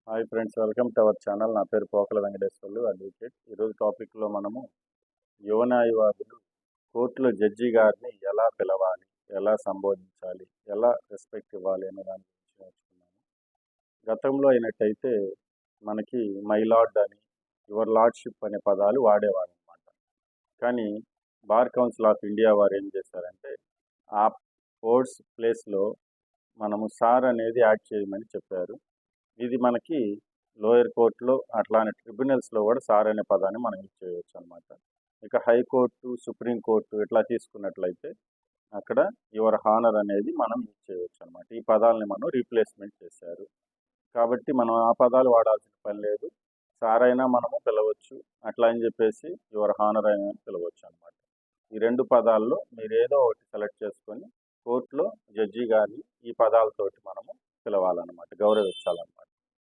Hi friends, welcome to our channel. నా పేరు Pokala Venkateswarlu, advocate. ఈరోజు టాపిక్లో మనము యువ న్యాయవాదులు కోర్టులో జడ్జి గారిని ఎలా పిలవాలి, ఎలా సంబోధించాలి, ఎలా రెస్పెక్ట్ ఇవ్వాలి అనే దాని గురించి నేర్చుకున్నాము. గతంలో అయినట్టయితే మనకి మై లార్డ్ అని, యువర్ లార్డ్షిప్ అనే పదాలు వాడేవారు అనమాట. కానీ బార్ కౌన్సిల్ ఆఫ్ ఇండియా వారు ఏం చేశారంటే ఆ వర్డ్స్ ప్లేస్లో మనము సార్ అనేది యాడ్ చేయమని చెప్పారు. ఇది మనకి లోయర్ కోర్టులో అట్లానే ట్రిబ్యునల్స్లో కూడా సార్ అనే పదాన్ని మనం యూజ్ చేయవచ్చు అనమాట. ఇక హైకోర్టు, సుప్రీంకోర్టు ఇట్లా తీసుకున్నట్లయితే అక్కడ యువర్ హానర్ అనేది మనం యూజ్ చేయవచ్చు అనమాట. ఈ పదాలని మనం రీప్లేస్మెంట్ చేశారు కాబట్టి మనం ఆ పదాలు వాడాల్సిన పని లేదు. సార్ అయినా మనము పిలవచ్చు, అట్లా అని చెప్పేసి యువర్ హానర్ అయినా పిలవచ్చు అనమాట. ఈ రెండు పదాల్లో మీరు ఏదో ఒకటి సెలెక్ట్ చేసుకొని కోర్టులో జడ్జి గారిని ఈ పదాలతోటి మనము పిలవాలన్నమాట, గౌరవించాలన్నమాట.